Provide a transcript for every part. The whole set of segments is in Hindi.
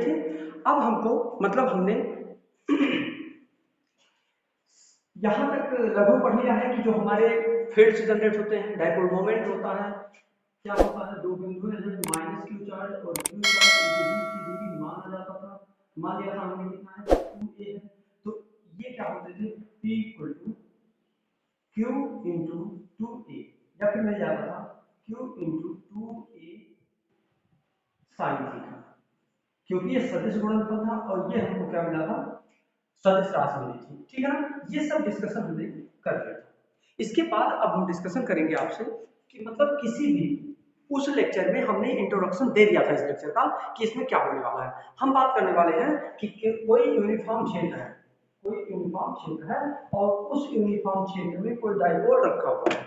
चलिए अब हमको मतलब हमने यहाँ तक लगभग पढ़ लिया है कि जो हमारे फील्ड से जनरेट होते हैं, डाइपोल मोमेंट होता है, क्या होता है, दो बिंदु है माइनस क्यू चार्ज और क्यू चार्ज इनके बीच की दूरी माना जाता था, मान लिया था हमने कितना है 2a है, तो ये क्या होते थे p equal to q into 2a या फिर मिल जाता था q into 2a sine theta, क्योंकि ये सदिश गुणनफल था और ये हमको क्या मिला था सदिश राशि मिली थी, ठीक है ना। ये सब डिस्कशन हमने कर लिया था। इसके बाद अब हम डिस्कशन करेंगे आपसे कि मतलब किसी भी उस लेक्चर में हमने इंट्रोडक्शन दे दिया था इस लेक्चर का कि इसमें क्या होने वाला है। हम बात करने वाले हैं कि कोई यूनिफॉर्म क्षेत्र है, कोई यूनिफॉर्म क्षेत्र है और उस यूनिफॉर्म क्षेत्र में कोई डाइपोल रखा हुआ है,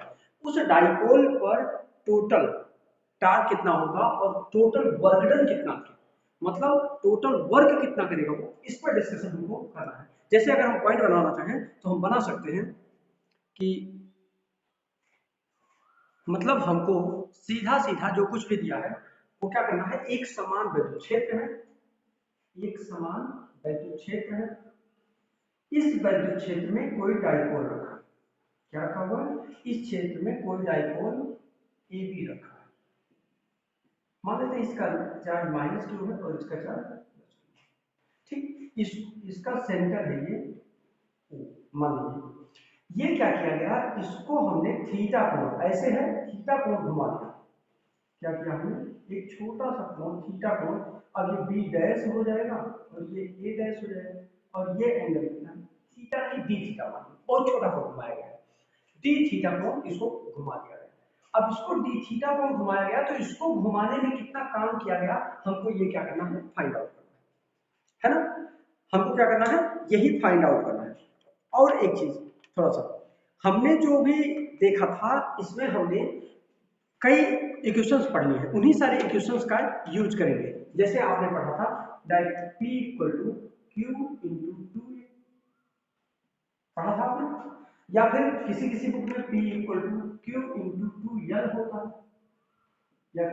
उस डाइपोल पर टोटल टार्क कितना होगा और टोटल वर्क डन कितना है, मतलब टोटल वर्क कितना करेगा वो, इस पर डिस्कशन हमको करना है। जैसे अगर हम पॉइंट बनाना चाहें तो हम बना सकते हैं कि मतलब हमको सीधा सीधा जो कुछ भी दिया है वो क्या करना है, एक समान वैद्युत क्षेत्र है, एक समान वैद्युत क्षेत्र है, इस वैद्युत क्षेत्र में कोई डाइपोल रखा है, क्या रखा हुआ है, इस क्षेत्र में कोई डाइपोल ए बी रखा है, मान लेते हैं इसका चार्ज माइनस क्यू है और इसका चार्ज ठीक, इसका सेंटर है ये O, मान लीजिए ये क्या किया गया, इसको हमने थीटा कोण, ऐसे है थीटा कोण घुमा दिया, क्या किया हमने एक छोटा सा कोण थीटा कोण, अब ये बी डैश हो जाएगा और ये ए डैश हो जाएगा और ये एंगल कितना थीटा की डी थीटा मान और छोटा कोण घुमाया गया डी थीटा कोण, इसको घुमा दिया गया। अब इसको डी थीटा कोण घुमाया गया तो इसको घुमाने में कितना काम किया गया हमको ये क्या करना है, फाइंड आउट करना है ना, हमको क्या करना है यही फाइंड आउट करना है। और एक चीज थोड़ा सा हमने जो भी देखा था इसमें हमने कई इक्वेशंस पढ़नी है, उन्हीं सारे इक्वेशंस का यूज करेंगे। जैसे आपने पढ़ा था direct P equal to Q into 2a, पढ़ा था आपने, या फिर किसी किसी बुक में P equal to Q into 2l होता है, या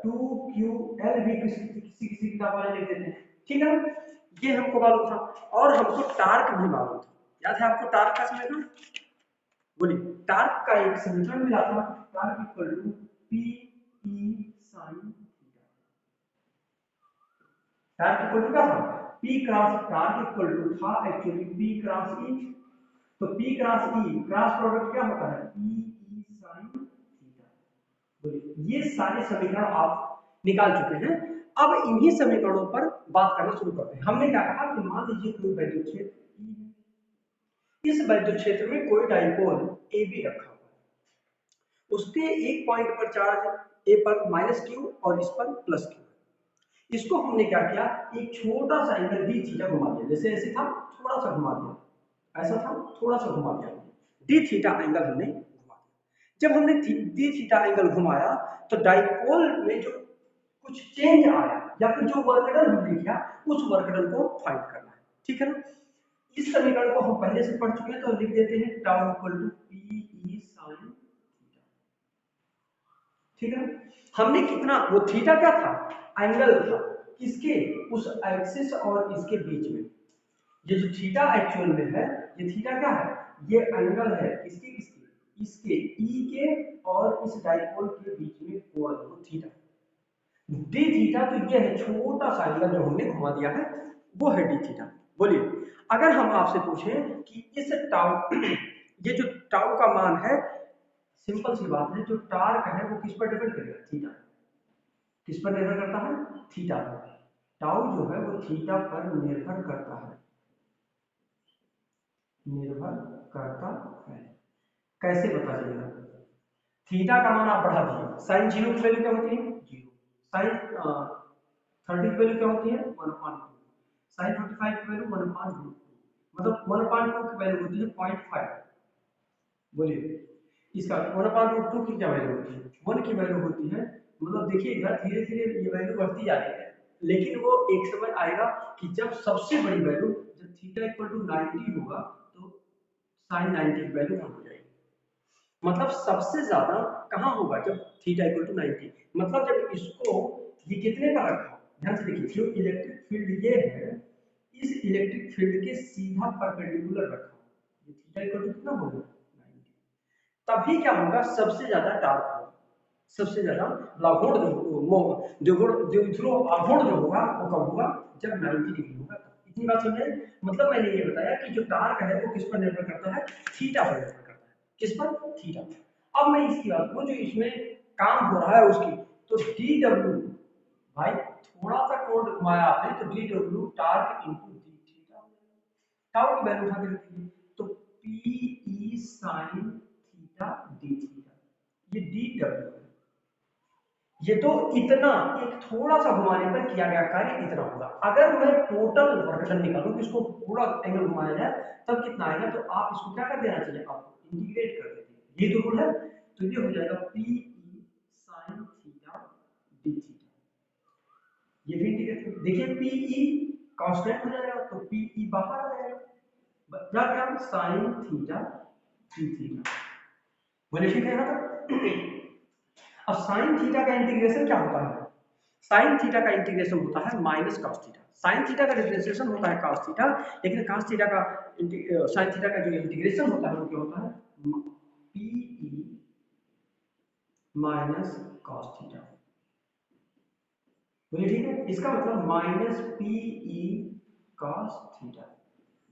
2ql भी किसी किताब वाले लिख देते हैं, ठीक है ना। ये हमको मालूम था और हमको टार्क भी मालूम था, याद है आपको टार्क का समीकरण, बोलिए टार्क का एक समीकरण मिला था, torque equal to P E sine theta, torque equal to क्या था, P cross torque equal to था एक्चुअली पी क्रॉस ई, तो P cross E cross product क्या होता है पी ई साइन थीटा, बोलिए ये सारे समीकरण आप निकाल चुके हैं। अब इन्हीं समीकरणों पर बात करना शुरू करते हैं। हमने क्या कहा कि मान लीजिए कोई वैद्युत क्षेत्र E है, इस वैद्युत क्षेत्र में कोई डाइपोल ए बी रखा हुआ है, उसके एक पॉइंट पर चार्ज ए पर माइनस क्यू और इस पर प्लस क्यू, इसको हमने क्या किया एक छोटा सा एंगल डी थीटा घुमा दिया, जैसे ऐसे था थोड़ा सा घुमा दिया, ऐसा था थोड़ा सा घुमा दिया, डी थीटा एंगल हमने घुमा दिया। जब हमने डी थीटा एंगल घुमाया तो डाइपोल में जो कुछ चेंज आया या फिर जो वर्क डन हमने किया उस वर्क डन को फाइंड करना है, ठीक है ना। इस समीकरण को हम पहले से पढ़ चुके हैं तो लिख देते हैं tau equal to P E sine theta, ठीक है ना। हमने कितना, वो थीटा क्या था, एंगल था किसके, उस एक्सिस और इसके बीच में, ये जो थीटा एक्चुअल में है, ये थीटा क्या है, ये एंगल है किसके किसके, इसके ई के और इस डाइपोल के बीच में कोण है थीटा, डी थीटा तो ये है छोटा सा एंगल जो हमने घुमा दिया है वो है डी थीटा। बोलिए अगर हम आपसे पूछें कि इस टाउ ये जो टाउ का मान है, सिंपल सी बात है, जो टार्क है वो किस पर डिपेंड करेगा, थीटा, किस पर निर्भर करता है, थीटा पर, टाउ जो है वो थीटा पर निर्भर करता है, निर्भर करता है। कैसे पता चलेगा, थीटा का मान आप बढ़ा दिए, साइन जीरो की वैल्यू क्या होती है जीरो, साइन 30 की वैल्यू क्या होती है 1/2, साइन 45 की वैल्यू 1/2, मतलब 1/2 की वैल्यू होती है 0.5, बोलिए इसका 1/2 की क्या वैल्यू होती है 1 की वैल्यू होती है, मतलब देखिए इधर धीरे धीरे ये वैल्यू बढ़ती जा रही है, लेकिन वो एक समय आएगा कि जब सबसे बड़ी वैल्यू, जब थीटा इक्वल टू 90 होगा तो साइन 90 की वैल्यू 1 हो जाएगी, मतलब सबसे ज्यादा कहां होगा जब थीटा इक्वल टू 90, मतलब जब इसको ये कितने पर रखा, ध्यान से देखिए, जो इलेक्ट्रिक फील्ड ये है, इस इलेक्ट्रिक फील्ड के सीधा परपेंडिकुलर रखा, ये थीटा इक्वल टू कितना होगा 90। तभी क्या होगा, सबसे ज्यादा डार्क होगा, सबसे ज्यादा लाघोड़ द्विध्रुव आघूर्ण जो होगा वो कब होगा, जब 90 डिग्री होगा। इतनी बात समझ आई? मतलब मैंने ये बताया कि जो टार्क है वो किस पर निर्भर करता है, थीटा पर निर्भर करता है। किस पर, थीटा। अब मैं इसकी बात करूं जो इसमें काम हो रहा है उसकी, तो डी डब्ल्यू, भाई थोड़ा सा कोण घुमाया आपने तो D W torque into D theta, tau की वैल्यू उठा के रखिए, तो P E sine theta D theta, ये डी डब्ल्यू है। ये तो इतना एक थोड़ा सा घुमाने पर किया गया कार्य इतना होगा। अगर मैं टोटल वर्कडन निकालूं कि इसको पूरा एंगल घुमाया जाए तब कितना आएगा, तो आप इसको क्या कर देना चाहिए, आपको इंटीग्रेट कर देते, ये तो रूल है। तो ये हो जाएगा P E sine theta D theta, ये भी इंटीग्रेट। देखिए पी ई कांस्टेंट हो जाएगा तो पी ई बाहर आ जाएगा, बचा क्या, साइन थीटा डी थीटा। बोले ठीक है यहाँ तक? अब साइन थीटा का इंटीग्रेशन क्या होता है, साइन थीटा का इंटीग्रेशन होता है minus cos theta. Sine theta का डिफरेंशिएशन होता है कॉस थीटा, लेकिन कॉस थीटा का साइन थीटा का जो इंटीग्रेशन होता है वो क्या होता है, P E minus cos theta. बोलिए ठीक है, इसका मतलब minus P E cos theta.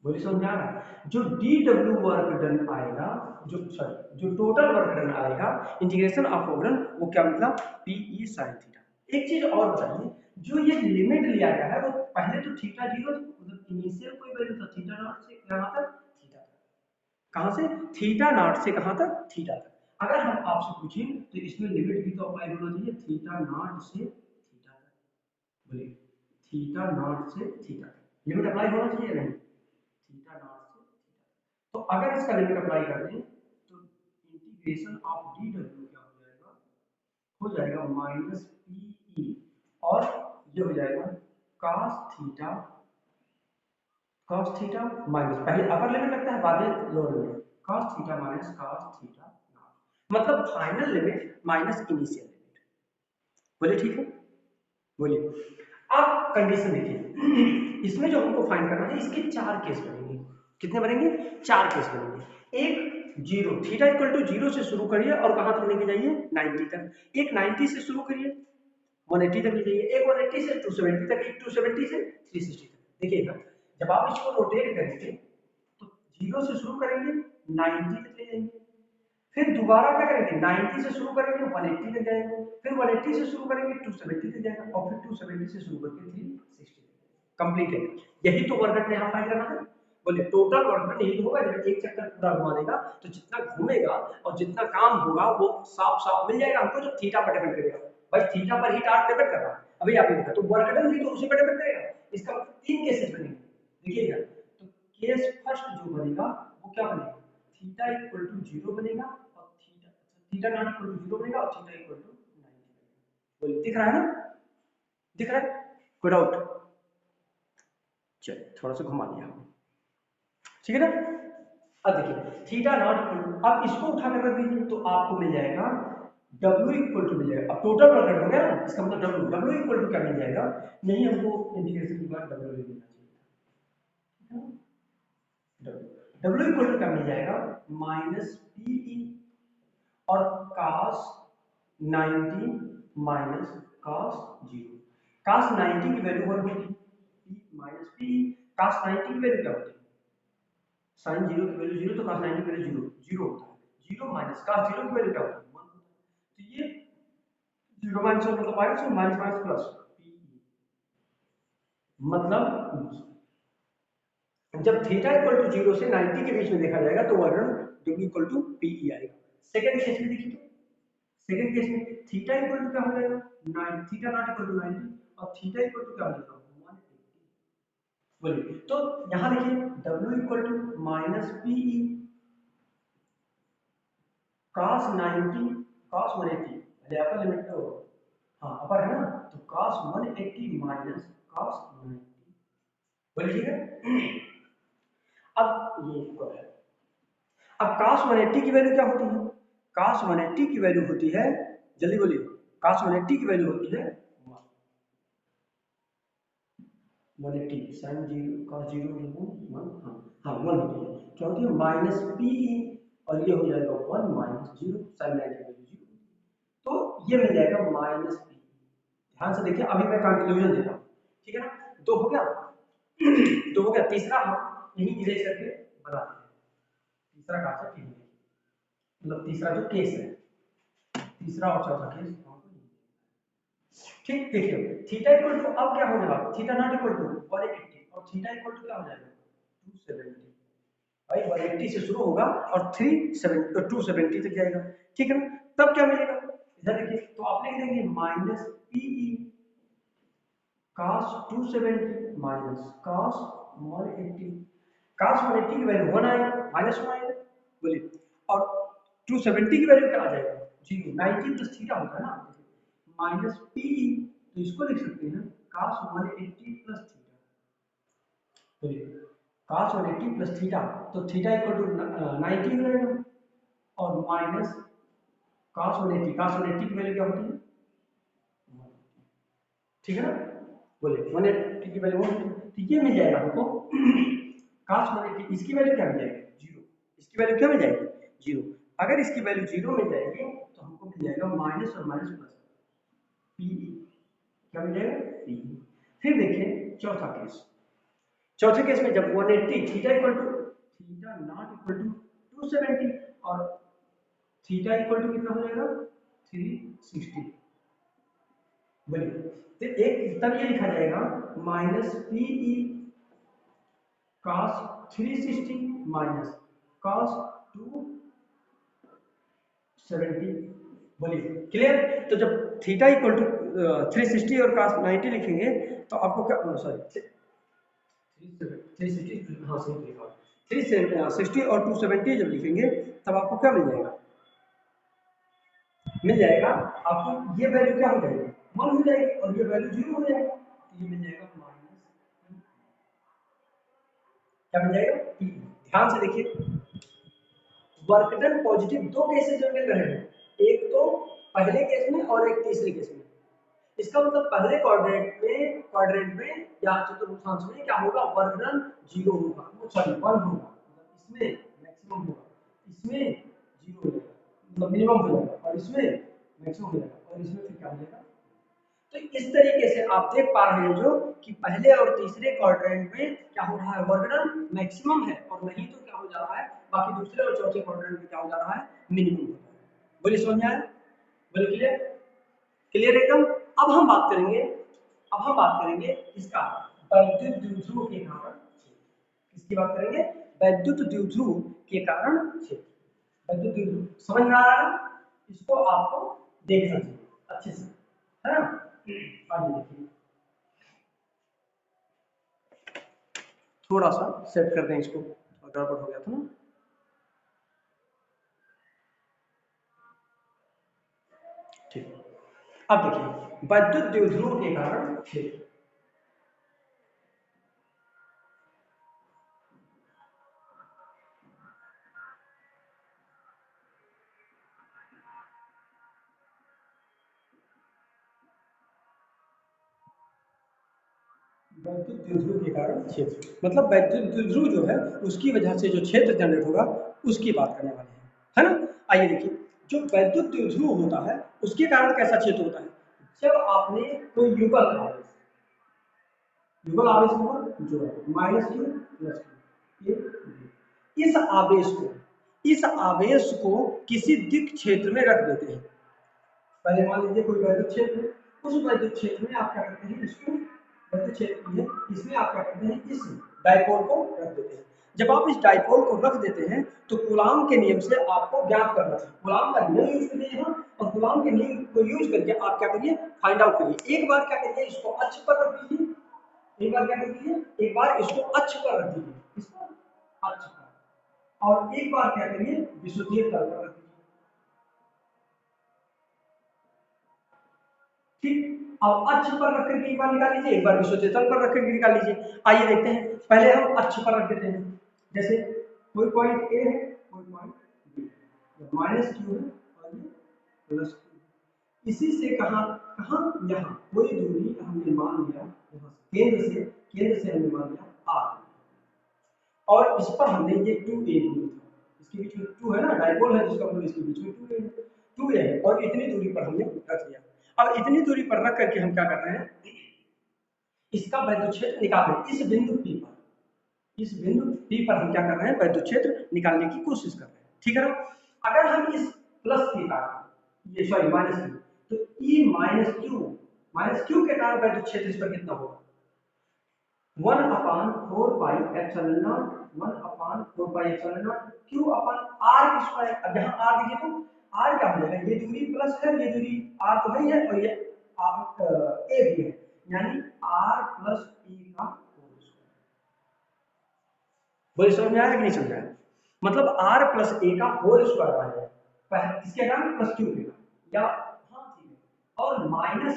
बोलिए समझ आ रहा है? जो डी डब्ल्यू वर्क डन आएगा, जो सॉरी जो टोटल वर्क डन आएगा इंटीग्रेशन ऑफ ओवरन, वो क्या मतलब पी ई साइन थीटा। एक चीज और बताइए, जो ये लिमिट लिया गया है वो पहले तो थीटा जीरो, मतलब इनिशियल कोई वैल्यू था थीटा नॉट से कहां तक, थीटा तक। कहां से, थीटा नॉट से कहां तक, थीटा तक। अगर हम आपसे पूछें तो इसमें लिमिट भी तो अप्लाई होना चाहिए, थीटा नॉट से थीटा तक। बोलिए, थीटा नॉट से थीटा तक लिमिट अप्लाई होना चाहिए नहीं, थीटा नॉट से थीटा। तो अगर इसका लिमिट अप्लाई कर दें तो इंटीग्रेशन ऑफ डी डब्ल्यू क्या हो जाएगा माइनस पी ई, और ये हो जाएगा cos थीटा माइनस, पहले अपर लिमिट लगता है बाद में lower limit, cos theta minus cos theta naught, मतलब final limit minus initial limit. बोलिए ठीक है? बोलिए। अब कंडीशन देखिए, इसमें जो हमको फाइंड करना है इसके चार केस बनेंगे। कितने बनेंगे, चार केस बनेंगे। एक zero, theta equal to zero से शुरू करिए और कहां तक लेके जाइए 90 तक, एक 90 से शुरू करिए 180 तक ले जाइए, एक 180 से 270 तक, एक 270 से 360 तक। देखिएगा जब आप इसको रोटेट करेंगे तो जीरो से शुरू करेंगे 90 तक ले जाएंगे, फिर दोबारा क्या करेंगे 90 से शुरू करेंगे 180 तक जाएंगे, फिर 180 से शुरू करेंगे 270 तक जाएगा, और फिर 270 से शुरू करके 360 कंप्लीट है। यही तो वर्क डन यहाँ फाइंड करना है। बोले टोटल वर्क डन यही होगा, जब एक चक्कर पूरा घुमा देगा तो जितना घूमेगा और जितना काम होगा वो साफ साफ मिल जाएगा हमको, जो थीटा पर डिपेंड करेगा। भाई थीटा पर ही टार्क डिपेंड कर रहा है, अभी आपने देखा, तो वर्क डन भी तो उसी पर डिपेंड करेगा। इसका मतलब तीन केसेस बनेंगे, देखिएगा। तो केस फर्स्ट जो बनेगा वो क्या बनेगा, थीटा इक्वल टू जीरो बनेगा, और theta not equal to zero बनेगा, और थीटा इक्वल टू 90 बनेगा। बोलिए दिख रहा है ना, दिख रहा है, कोई डाउट? चलिए थोड़ा सा घुमा दिया, ठीक है ना। अब देखिए थीटा नॉट इक्वल टू, अब इसको उठा कर रख दीजिए तो आपको मिल जाएगा W इक्वल टू मिल जाएगा। अब टोटल वर्क हो गया ना, इसका मतलब W इक्वल टू क्या मिल जाएगा, नहीं हमको इंटीग्रेशन के बाद W ले लेना चाहिए। W इक्वल टू क्या मिल जाएगा, माइनस पी ई और cos 90 माइनस cos 0। cos 90 की वैल्यू 1 होती है, माइनस पी cos 90 की वैल्यू क्या होती है, sin 0 की वैल्यू 0, तो cos 90 की वैल्यू 0 0 होता है, 0 माइनस cos 0 की वैल्यू क्या होती है 1 होता है। तो ये 0 माइनस 1 मतलब माइनस, माइनस माइनस प्लस, मतलब जब थीटा इक्वल टू 0 से 90 के बीच में देखा जाएगा तो वर्णन w इक्वल टू पी आएगा। सेकंड केस में देखिए, सेकंड केस में थीटा इक्वल टू क्या हो जाएगा 9, थीटा नॉट इक्वल टू 90, और थीटा इक्वल टू क्या हो जाएगा 180। बोलिए, तो यहां देखिए w equal to minus P E cos 90 cos 180, पहले अपर लिमिट तो हाँ अपर है ना, तो cos 180 माइनस cos 90। बोलिए ठीक है। अब ये इक्वल है, अब cos 180 की वैल्यू क्या होती है, cos 180 की वैल्यू होती है, जल्दी बोलिए, cos 180 की वैल्यू होती है 1। 180 sine zero cos zero one, हाँ हाँ 1 होती है, क्या होती है माइनस पी ई, और ये हो जाएगा 1 minus zero, sine 90 value zero, तो ये मिल जाएगा माइनस पी। ध्यान से देखिए, अभी मैं कंक्लूजन देता हूँ, ठीक है ना। तो हो गया तो हो गया, तीसरा हम यही इरेज करके बनाते हैं, तीसरा कांसेप्ट यही है, मतलब तीसरा जो केस है, तीसरा और चौथा केस। ठीक, देखिए थीटा इक्वल टू, अब क्या होने वाला, थीटा नॉट इक्वल टू 180 और थीटा इक्वल टू क्या हो जाएगा 270, भाई 180 से शुरू होगा और 270 तक जाएगा, ठीक है ना। तब क्या मिलेगा, इधर देखिए, तो आप लिख देंगे minus P E cos 270 minus cos 180, cos 180 की वैल्यू 1 आएगा, माइनस 1 आएगा, बोलिए, और 270 की वैल्यू क्या आ जाएगा, जीरो, 90 प्लस थीटा होता है ना, माइनस पी, तो इसको लिख सकते हैं cos 180 प्लस थीटा, बोलिए cos 180 प्लस थीटा, तो थीटा इक्वल टू 90 हो जाएगा, और माइनस cos 180 की वैल्यू क्या होती है, ठीक है ना, बोलिए 180 की वैल्यू 1, तो ये मिल जाएगा हमको cos 180, इसकी वैल्यू क्या मिल जाएगी जीरो, इसकी वैल्यू क्या मिल जाएगी जीरो, अगर इसकी वैल्यू जीरो मिल जाएगी तो हमको मिल जाएगा माइनस और माइनस प्लस पी, क्या मिल जाएगा पी। फिर देखिए चौथा केस, चौथे केस में जब 180 theta equal to, theta not equal to 270 और थीटा इक्वल टू कितना हो जाएगा 360, बोलिए, तो एक तब ये लिखा जाएगा minus P E cos 360 minus cos 270, बोलिए क्लियर। तो जब थीटा इक्वल टू 360 और cos 90 लिखेंगे तो आपको क्या, सॉरी 360, हाँ सही लिखा, 360 और 270 जब लिखेंगे तब आपको क्या मिल जाएगा, मिल जाएगा आपको ये वैल्यू क्या हो जाएगी 1 हो जाएगी, और ये वैल्यू 0 हो जाएगा, तो ये मिल जाएगा माइनस, क्या मिल जाएगा P। ध्यान से देखिए, वर्क डन पॉजिटिव दो केसेस में मिल रहे हैं, एक तो पहले केस में और एक तीसरे केस में, इसका मतलब पहले क्वाड्रेंट में या चतुर्थांश में क्या होगा, वर्क डन 0 होगा, सॉरी 1 होगा, मतलब इसमें मैक्सिमम होगा, इसमें 0 हो जाएगा, मतलब मिनिमम हो जाएगा, और इसमें मैक्सिमम हो जाएगा, और इसमें फिर क्या हो जाएगा। तो इस तरीके से आप देख पा रहे हैं जो कि पहले और तीसरे क्वाड्रेंट में क्या हो रहा है, वर्क डन मैक्सिमम है, और नहीं तो क्या हो जा रहा है, बाकी दूसरे और चौथे क्वाड्रेंट में क्या हो जा रहा है, मिनिमम हो जा रहा है। बोलिए समझ में आया, बोलिए क्लियर, क्लियर एकदम। अब हम बात करेंगे इसका वैद्युत द्विध्रुव के कारण, किसकी बात करेंगे, वैद्युत द्विध्रुव के कारण क्षेत्र, वैद्युत द्विध्रुव समझ में आ रहा है ना? इसको आपको देखना चाहिए अच्छे से, है ना। आइए देखिए, थोड़ा सा सेट कर दें इसको, गड़बड़ हो गया था ना। ठीक, अब देखिए वैद्युत द्विध्रुव के कारण क्षेत्र, वैद्युत द्विध्रुव के कारण क्षेत्र, मतलब वैद्युत द्विध्रुव जो है उसकी वजह से जो क्षेत्र जनरेट होगा उसकी बात करने वाले हैं, है ना। आइए देखिए, जो वैद्युत द्विध्रुव होता है उसके कारण कैसा क्षेत्र होता है, जब आपने कोई युगल आवेश मतलब जो है माइनस क्यू प्लस क्यू, इस आवेश को किसी दिक् क्षेत्र में रख देते हैं। पहले मान लीजिए कोई वैद्युत क्षेत्र है, उस वैद्युत क्षेत्र में आप क्या करते हैं, इसको वैद्युत क्षेत्र है, इसमें आप क्या करते हैं, इस डाइपोल को रख देते हैं। जब आप इस डाइपोल को रख देते हैं तो कूलाम के नियम से आपको ज्ञात करना है, कूलाम का नियम यूज करिए यहाँ, और कूलाम के नियम को यूज करके आप क्या करिए, फाइंड आउट करिए। एक बार क्या करिए, इसको अक्ष पर रख दीजिए, एक बार क्या कर दीजिए, एक बार इसको अक्ष पर रख दीजिए, इसको अक्ष पर, और एक बार क्या करिए, विषुवतीय तल पर रख दीजिए। ठीक, अब अक्ष पर रख करके एक बार निकाल लीजिए, एक बार विषुवतीय तल पर रख करके निकाल लीजिए। आइए देखते हैं, पहले हम अक्ष पर रख देते हैं, जैसे कोई पॉइंट ए है, कोई पॉइंट बी, माइनस क्यू है और ये प्लस क्यू, इसी से कहां कहां, यहाँ कोई दूरी हमने मान लिया यहाँ केंद्र से केंद्र से हमने मान लिया r, और इस पर हमने ये 2a दूरी था, इसके बीच में 2 है ना, डायपोल है जिसका मतलब इसके बीच में 2a है, 2a है, और इतनी दूरी पर हमने रख लिया। अब इतनी दूरी पर रख करके हम क्या कर रहे हैं, इसका वैद्युत क्षेत्र निकाल रहे हैं इस बिंदु P पर, इस बिंदु P पर हम क्या कर रहे हैं, वैद्युत क्षेत्र निकालने की कोशिश कर रहे हैं, ठीक है ना। अगर हम इस प्लस के कारण, ये सॉरी माइनस क्यू, तो E माइनस क्यू के कारण वैद्युत क्षेत्र इस पर कितना होगा, 1/4 pi epsilon naught, 1/4 pi epsilon naught Q upon R square. अब यहाँ आर देखिए तो आर क्या हो जाएगा, ये दूरी प्लस है, ये दूरी आर तो है ही है, और ये ए भी है, यानी आर प्लस ई का होल स्क्वायर। बोले समझ में आया कि नहीं समझ आया, मतलब आर प्लस ए का होल स्क्वायर आ जाएगा, किसके कारण, प्लस क्यू के कारण, या हाँ ठीक है, और माइनस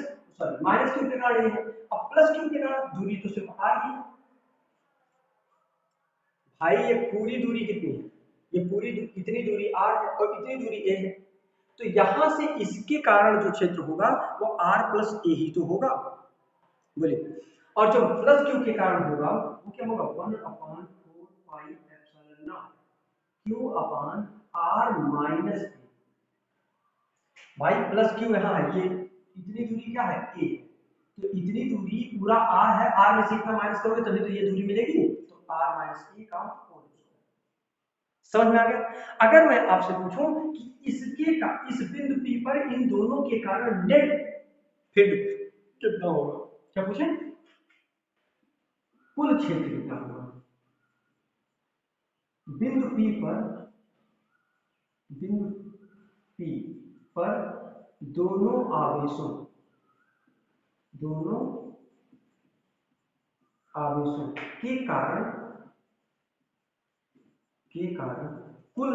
क्यू के कारण ये है, अब प्लस क्यू के कारण दूरी तो सिर्फ आर ही है। भाई ये पूरी दूरी कितनी है, ये पूरी इतनी दूरी आर है और इतनी दूरी ए है, तो यहां से इसके कारण जो क्षेत्र होगा वो आर प्लस ए ही तो होगा, बोलिए, और जो प्लस क्यू के कारण होगा वो क्या होगा, 1/4 pi epsilon naught q upon r minus a. भाई प्लस क्यू यहाँ है, ये इतनी दूरी क्या है ए, तो इतनी दूरी पूरा आर है, आर में से इतना माइनस करोगे तभी तो ये दूरी मिलेगी, तो आर माइनस ए का होल स्क्वायर। समझ में आ गया। अगर मैं आपसे पूछूं कि इस बिंदु P पर इन दोनों के कारण नेट फील्ड कितना होगा, क्या पूछे, कुल क्षेत्र कितना होगा बिंदु P पर दोनों आवेशों के कारण कुल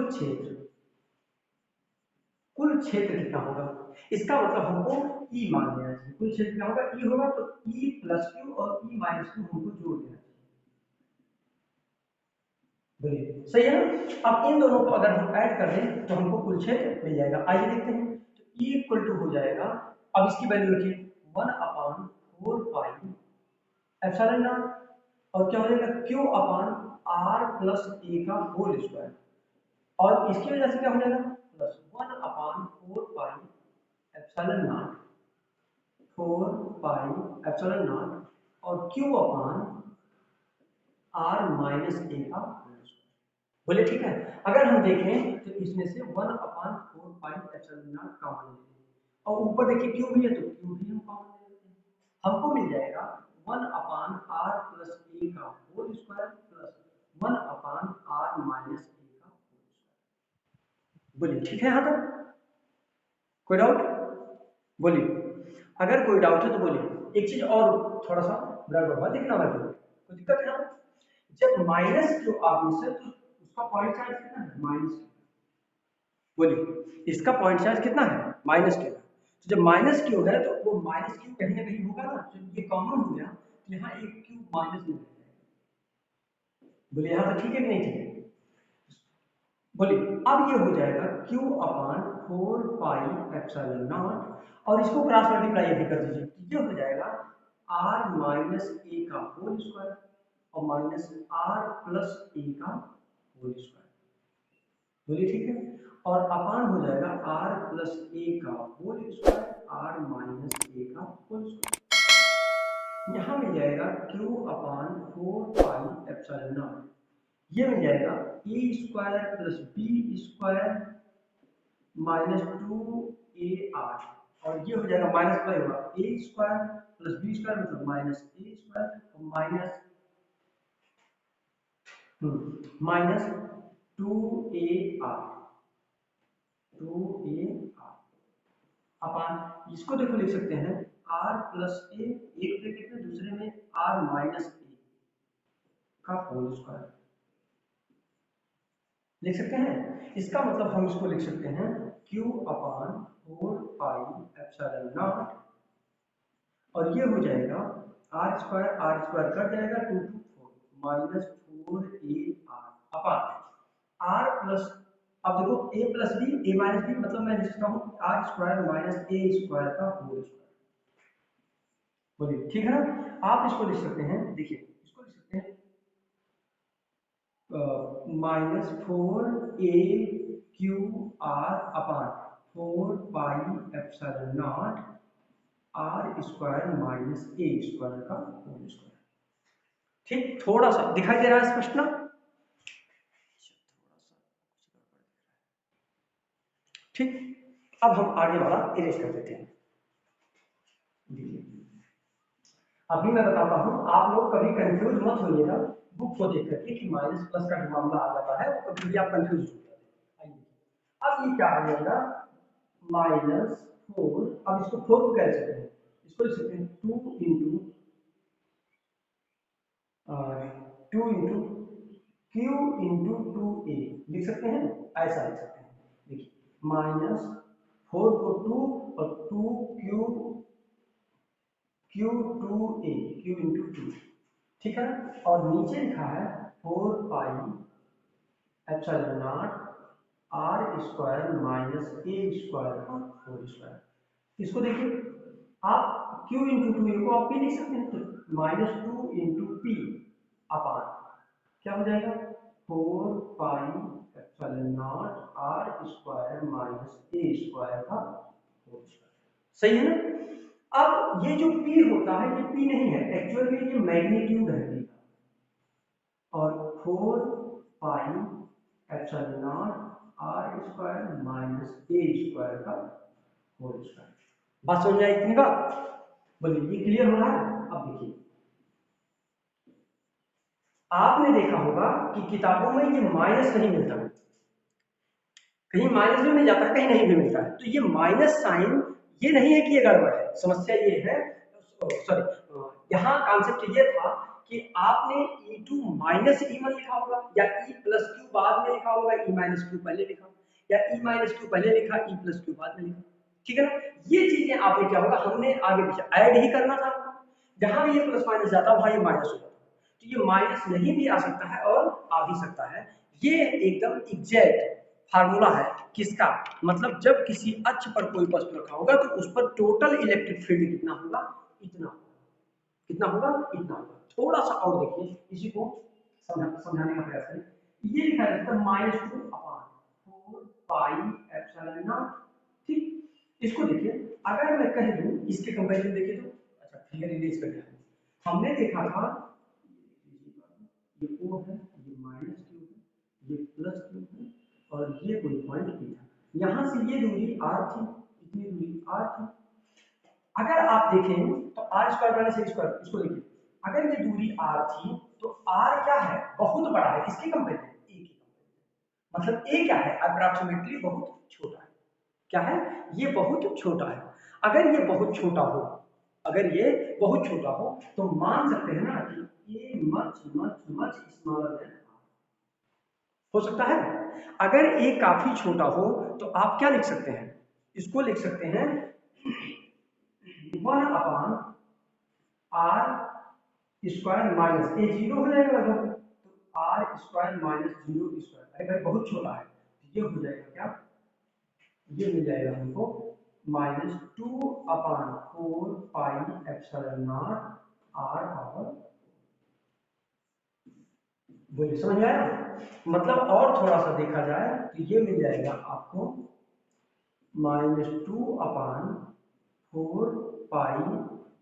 क्षेत्र कितना होगा। इसका मतलब हमको E मान लेना चाहिए, कुल क्षेत्र क्या होगा, E होगा, तो E प्लस क्यू और E माइनस क्यू हमको जोड़ देना चाहिए, बोलिए सही है ना। अब इन दोनों को अगर हम ऐड कर दें तो हमको कुल क्षेत्र मिल जाएगा, आइए देखते हैं। तो E इक्वल टू हो जाएगा, अब इसकी वैल्यू रखिए 1/4 पाई एप्सिलॉन नॉट, और क्या हो जाएगा, Q upon R plus a का होल स्क्वायर, और इसकी वजह से क्या हो जाएगा, plus 1/4 pi epsilon not 4 pi epsilon not और Q upon R minus a का होल स्क्वायर, बोले ठीक है। अगर हम देखें तो इसमें से 1/4 पाई एप्सिलॉन नॉट कॉमन लेते हैं, और ऊपर देखिए Q भी है तो Q भी हम कॉमन ले लेते हैं, हमको मिल जाएगा 1/r प्लस ए का whole square plus 1/r minus a का होल स्क्वायर। बोलिए ठीक है, यहाँ तक कोई डाउट, बोलिए अगर कोई डाउट है तो बोलिए। एक चीज और थोड़ा सा गड़बड़ लिखना है, कोई दिक्कत है, जब माइनस क्यू आवेश है तो उसका पॉइंट चार्ज कितना है, माइनस क्यू, बोलिए इसका पॉइंट चार्ज कितना है, माइनस क्यू, तो जब माइनस क्यू है तो वो माइनस क्यू कहीं ना कहीं होगा ना, जब ये कॉमन हो गया तो यहाँ एक क्यू माइनस में, बोलिए यहाँ तो ठीक है कि नहीं ठीक है, बोलिए अब ये हो जाएगा Q upon 4 pi epsilon not, और इसको क्रॉस मल्टीप्लाई भी कर दीजिए, ये हो जाएगा R माइनस ए का होल स्क्वायर और माइनस R प्लस ए का होल स्क्वायर, बोलिए ठीक है, और अपान हो जाएगा R प्लस ए का whole square R minus a का होल स्क्वायर, यहाँ मिल जाएगा Q upon 4 pi epsilon naught, ये मिल जाएगा a square plus b square minus 2AR, और ये हो जाएगा माइनस प्लाई होगा a square plus b square मतलब माइनस ए स्क्वायर और माइनस 2AR अपान, इसको देखो लिख सकते हैं R प्लस ए, एक ब्रैकेट में दूसरे में R माइनस ए का होल स्क्वायर लिख सकते हैं। इसका मतलब हम इसको लिख सकते हैं Q upon 4 pi epsilon not, और ये हो जाएगा R स्क्वायर कट जाएगा 2 to 4 minus 4AR upon R plus, अब देखो a plus B A minus B मतलब मैं लिख सकता हूँ R स्क्वायर माइनस ए स्क्वायर का होल स्क्वायर, बोलिए ठीक है ना। आप इसको लिख सकते हैं, देखिए minus 4a/q/r upon 4πε0 r square minus a square का होल स्क्वायर। ठीक, थोड़ा सा दिखाई दे रहा है स्पष्ट ना? ठीक, अब हम आगे वाला इरेज कर देते हैं। अभी मैं बताता हूं, आप लोग कभी कंफ्यूज मत होइएगा बुक को देख करके कि माइनस प्लस का जो मामला आ जाता है वो कभी भी आप कंफ्यूज हो जाते हैं। अब ये क्या आ जाएगा, -4, अब इसको 4 को क्या लिख सकते हैं, इसको लिख सकते हैं 2 इंटू q इंटू 2a लिख सकते हैं, ऐसा लिख सकते हैं। देखिए -4 को 2 और 2q q2a q इंटू 2, ठीक है। और नीचे लिखा है 4πε0 r square minus a square का होल स्क्वायर। इसको देखिए, आप q इंटू 2a को आप p लिख सकते हैं, तो -2 इंटू p अपान क्या हो जाएगा 4πε0 r square minus a square का होल स्क्वायर। सही है ना? अब ये जो p होता है ये p नहीं है, एक्चुअल में ये मैग्नीट्यूड है p का, और 4πε0 r square minus a square का होल स्क्वायर। बात समझ में आई इतनी बात? बोलिए, ये क्लियर हो रहा है? अब देखिए, आपने देखा होगा कि किताबों में ये माइनस नहीं मिलता है, कहीं माइनस भी मिल जाता है, कहीं नहीं भी मिलता है। तो ये माइनस साइन ये नहीं है कि ये गड़बड़ है, समस्या ये है, सॉरी, यहाँ कॉन्सेप्ट ये था कि आपने e2 माइनस e1 लिखा होगा, या e प्लस क्यू बाद में लिखा होगा, e माइनस क्यू पहले लिखा, या e माइनस क्यू पहले लिखा, e प्लस क्यू बाद में लिखा। ठीक है ना? ये चीजें आपने क्या होगा, हमने आगे पीछे ऐड ही करना था, जहां भी ये प्लस माइनस जाता वहां ये माइनस हो जाता। तो ये माइनस नहीं भी आ सकता है और आ भी सकता है। ये एकदम एग्जैक्ट फार्मूला है किसका, मतलब जब किसी अक्ष पर कोई वस्तु रखा होगा तो उस पर टोटल इलेक्ट्रिक फील्ड कितना होगा, इतना होगा। कितना होगा, इतना होगा। थोड़ा सा और देखिए, इसी को समझाने का प्रयास करें। ये लिखा जाता है -2 अपान 4πε0। ठीक, इसको देखिए, अगर मैं कह दूं इसके कंपैरिजन देखिए तो, अच्छा फिगर इरेज कर दिया। हमने देखा था ये O है, ये माइनस क्यू है, ये प्लस क्यू है, और ये कोई पॉइंट P था। यहां से ये दूरी r थी, इतनी दूरी r थी। अगर आप देखें तो r square minus a square, इसको देखिए, अगर ये दूरी r थी तो r क्या है, बहुत बड़ा है, किसके कंपेरिजन, a के कंपेरिजन। मतलब a क्या है, अप्रॉक्सीमेटली बहुत छोटा है। क्या है, ये बहुत छोटा है। अगर ये बहुत छोटा हो, अगर ये बहुत छोटा हो तो मान सकते हैं ना कि ये much much much smaller than हो सकता है। अगर ए काफी छोटा हो तो आप क्या लिख सकते हैं, इसको लिख सकते हैं 1 upon r square minus a, zero हो जाएगा लगभग, तो आर स्क्वायर माइनस 0 स्क्वायर। अरे भाई बहुत छोटा है, ये हो जाएगा क्या, ये मिल जाएगा हमको -2 अपान 4πε0 r पावर। बोलिए, समझ में आया? मतलब और थोड़ा सा देखा जाए तो ये मिल जाएगा आपको -2 अपान 4π।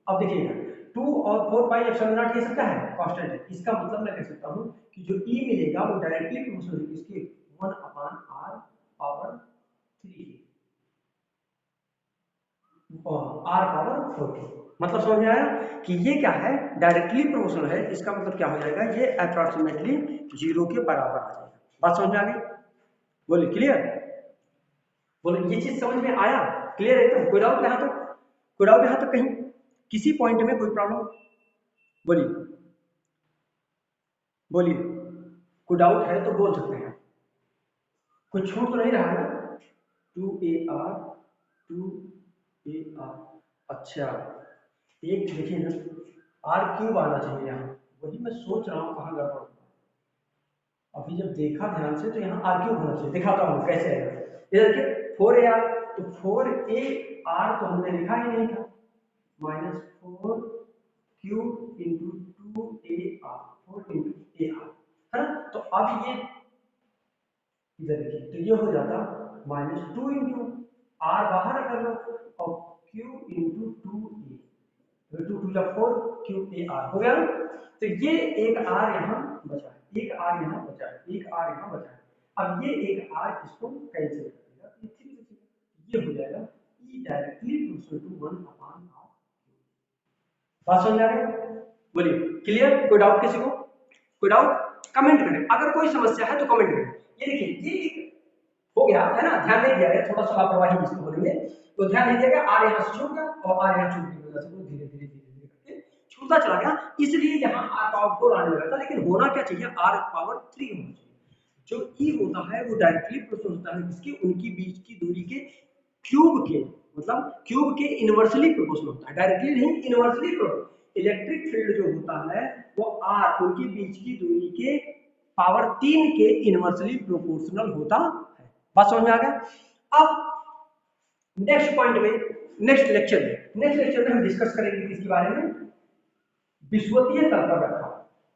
अब देखिएगा 2 और 4πε0 ये सब क्या है, कांस्टेंट है। इसका मतलब मैं कह सकता हूं कि जो e मिलेगा वो डायरेक्टली प्रोपोर्शनल है इसके 1 अपान r पावर 3 और r पावर 4। मतलब समझ में आया कि ये क्या है, डायरेक्टली प्रोपोर्शनल है। इसका मतलब क्या हो जाएगा, ये अप्रॉक्सीमेटली 0 के बराबर आ जाएगा। बात समझ में आ गई? बोलिए, क्लियर? बोलिए, ये चीज समझ में आया, क्लियर है एकदम? कोई डाउट यहाँ तक, कोई डाउट यहाँ तक कहीं, किसी पॉइंट में कोई प्रॉब्लम? बोलिए, बोलिए, कोई डाउट है तो बोल सकते हैं। कोई छूट तो नहीं रहा है ना? 2ar 2ar, अच्छा एक देखिए ना, आर क्यूब आना चाहिए यहाँ, वही मैं सोच रहा हूँ कहाँ गड़बड़। अभी जब देखा ध्यान से तो यहाँ आर क्यूब होना चाहिए, दिखाता हूँ कैसे आएगा। ये देखिए 4ar, तो 4ar तो हमने लिखा ही नहीं था, -4 cube into 2ar, 4 into ar है ना। तो अब ये इधर देखिए, तो ये हो जाता -2 इंटू आर बाहर कर लो और क्यू इंटू 2a, तो 2 2 4 क्यू ए आर हो गया ना। तो ये एक आर यहाँ बचा है, एक आर यहाँ बचा है, एक आर यहाँ बचा है। अब ये एक आर इसको कैंसिल कर देगा, ये 3 बचेगा, ये हो जाएगा E directly proportional to 1 upon R. बात समझ आ रही है? बोलिए, क्लियर? कोई डाउट किसी को? कोई डाउट कमेंट करें, अगर कोई समस्या है तो कमेंट करें। ये देखिए, ये एक हो गया है ना, ध्यान नहीं दिया गया, थोड़ा सा लापरवाही इसको बोलेंगे, तो ध्यान नहीं दिया गया, आर यहाँ से छूट गया और आर यहाँ छूटने की वजह से वो धीरे धीरे धीरे धीरे करके छूटता चला गया, इसलिए यहाँ आर पावर 4 आने लगा था। लेकिन होना क्या चाहिए, आर पावर 3 होना चाहिए। जो ई होता है वो डायरेक्टली प्रोपोर्शनल होता है किसके, उनकी बीच की दूरी के क्यूब के, मतलब क्यूब के इनवर्सली प्रोपोर्शनल होता है, डायरेक्टली नहीं, इनवर्सली प्रोपोर्शनल। इलेक्ट्रिक फील्ड जो होता है वो आर, उनकी बीच की दूरी के पावर 3 के इनवर्सली प्रोपोर्शनल होता है। बात समझ में आ गया? अब नेक्स्ट पॉइंट में, नेक्स्ट लेक्चर में हम डिस्कस करेंगे किसके बारे में, विषुवतीय तल पर रखा,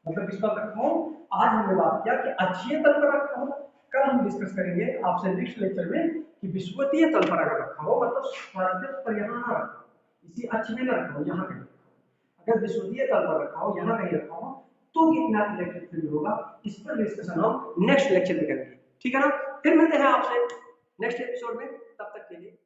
मतलब विषुवत रखा। आज हमने बात किया कि अक्षीय तल पर रखा हो, कल हम डिस्कस करेंगे आपसे नेक्स्ट लेक्चर में कि विषुवतीय तल पर अगर रखा हो, मतलब स्वार्थ पर यहाँ ना रखा, इसी अक्ष में ना रखा हो, यहाँ कहीं, अगर विषुवतीय तल पर रखा हो, यहाँ कहीं रखा हो, तो कितना इलेक्ट्रिक फील्ड होगा, इस पर डिस्कशन हम नेक्स्ट लेक्चर में करेंगे। ठीक है ना? फिर मिलते हैं आपसे नेक्स्ट एपिसोड में, तब तक के लिए।